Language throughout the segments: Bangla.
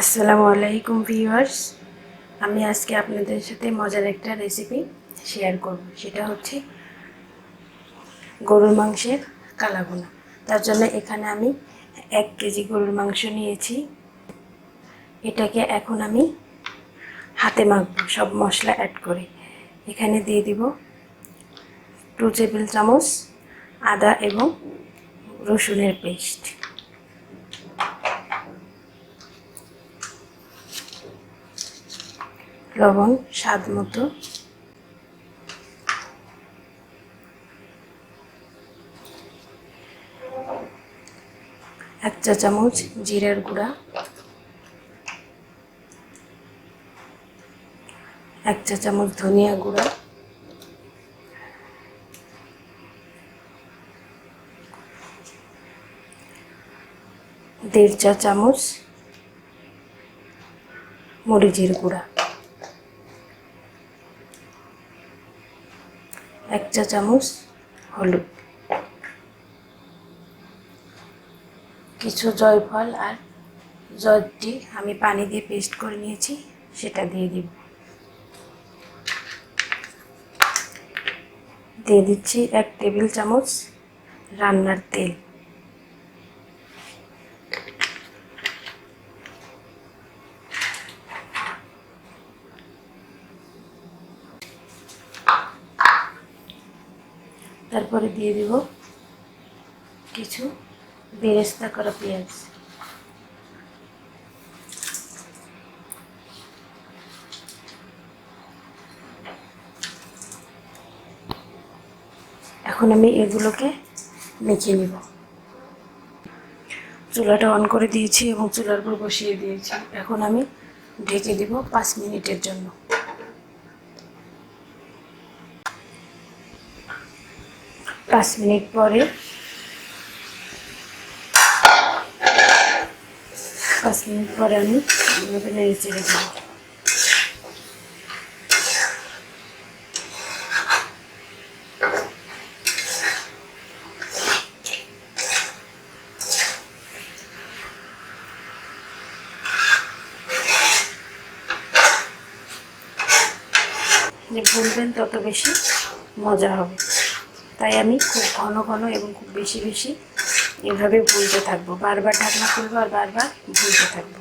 আসসালামু আলাইকুম ভিউয়ার্স, আমি আজকে আপনাদের সাথে মজার একটা রেসিপি শেয়ার করব। সেটা হচ্ছে গরুর মাংসের কালা ভুনা। তার জন্য এখানে আমি 1 কেজি গরুর মাংস নিয়েছি। এটাকে এখন আমি হাতে মাখবো সব মশলা অ্যাড করে। এখানে দিয়ে দিব 2 টেবিল চামচ আদা এবং রসুনের পেস্ট, লবণ স্বাদ মতো, 1 চা চামচ জিরার গুঁড়া, 1 চা চামচ ধনিয়া গুঁড়া, 1.5 চা চামচ মরিচের গুঁড়া, 1 চা চামচ হলুদ, কিছু জয়ফল আর জয়ত্রী আমি পানি দিয়ে পেস্ট করে নিয়েছি, সেটা দিয়ে দিব। দিয়ে দিচ্ছি 1 টেবিল চামচ রান্নার তেল, তারপরে দিয়ে দিব কিছু বেরেস্তা করা পেঁয়াজ। এখন আমি এগুলোকে মেখে নিব। চুলাটা অন করে দিয়েছি এবং চুলার উপর বসিয়ে দিয়েছি। এখন আমি ঢেকে দিব 5 মিনিটের জন্য। 5 মিনিট পরে 5 মিনিট পরে আমি এভাবে নেড়ে চেড়ে দেব। যে ভুনবেন তত বেশি মজা হবে, তাই আমি খুব ঘন ঘন এবং খুব বেশি বেশি এভাবে ভুনতে থাকবো। বারবার ঢাকনা খুলবো আর বারবার ভুনতে থাকবো।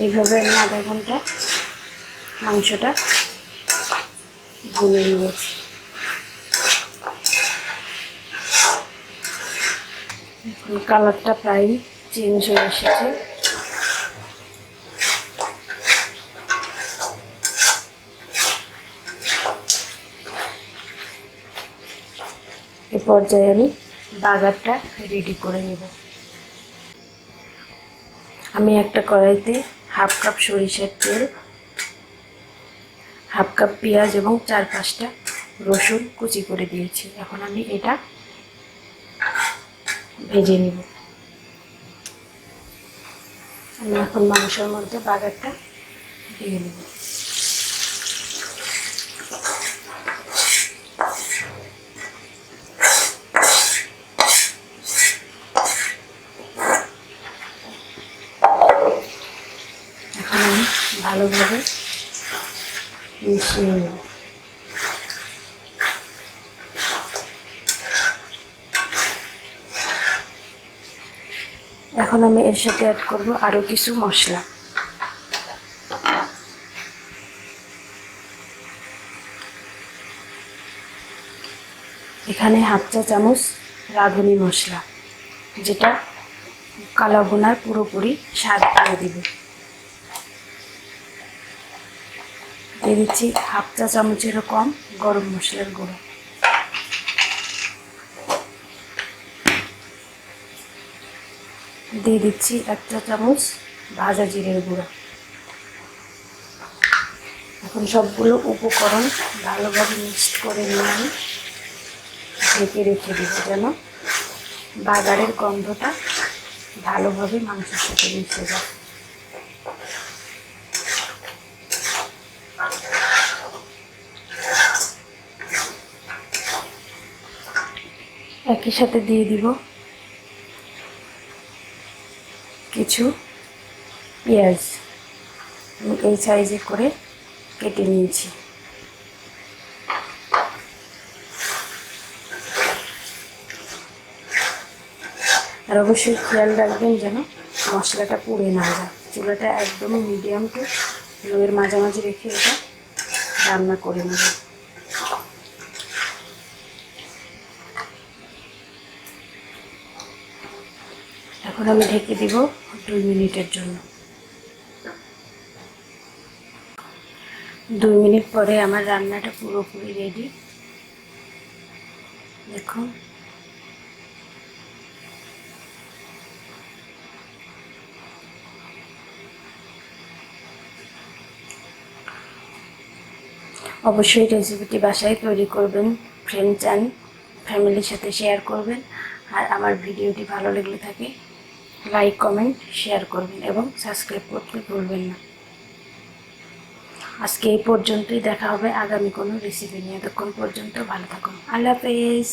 এইভাবে আমি আধা ঘন্টা মাংসটা ভুনে নিয়েছি। এখন কালারটা প্রায় চেঞ্জ হয়ে এসেছে। এ পর্যায়ে আমি বাগারটা রেডি করে নেব। আমি একটা কড়াইতে 1/2 কাপ সরিষার তেল, 1/2 কাপ পেঁয়াজ এবং 4-5টা রসুন কুচি করে দিয়েছি। এখন আমি এটা ভেজে নিব। আমি এখন মাংসের মধ্যে বাগারটা দিয়ে নেব। এখন আমি ভালোভাবে মিশিয়ে নেব। এখন আমি এর সাথে অ্যাড করব আরও কিছু মশলা। এখানে 1/2 চা চামচ রাঁধুনি মশলা, যেটা কালা ভুনার পুরোপুরি স্বাদ দিয়ে দিবে। দিয়ে দিচ্ছি 1/2 চা চামচেরও কম গরম মশলার গুঁড়ো, দিয়ে দিচ্ছি 1 চা চামচ ভাজা জিরের গুঁড়ো, এখন সবগুলো উপকরণ ভালোভাবে মিক্সড করে নিয়ে আমি ঢেকে রেখে দেব, যেন বাগারের গন্ধটা ভালোভাবে মাংসের সাথে মিশে যায়। একই সাথে দিয়ে দিব কিছু পেঁয়াজ, আমি এই সাইজে করে কেটে নিয়েছি। আর অবশ্যই খেয়াল রাখবেন যেন মশলাটা পুড়ে না যায়। চুলাটা একদম মিডিয়াম টু লোয়ের মাঝামাঝি রেখে এটা রান্না করে নেব। এখন আমি ঢেকে দিব 2 মিনিটের জন্য। 2 মিনিট পরে আমার রান্নাটা পুরোপুরি রেডি। দেখুন অবশ্যই রেসিপিটি বাসায় তৈরি করবেন, ফ্রেন্ডস অ্যান্ড ফ্যামিলির সাথে শেয়ার করবেন। আর আমার ভিডিওটি ভালো লাগলে থাকে লাইক, কমেন্ট, শেয়ার করবেন এবং সাবস্ক্রাইব করতে ভুলবেন না। আজকে এই পর্যন্তই, দেখা হবে আগামী কোনো রেসিপি নিয়ে। ততক্ষণ পর্যন্ত ভালো থাকুন। আল্লাহ হাফেজ।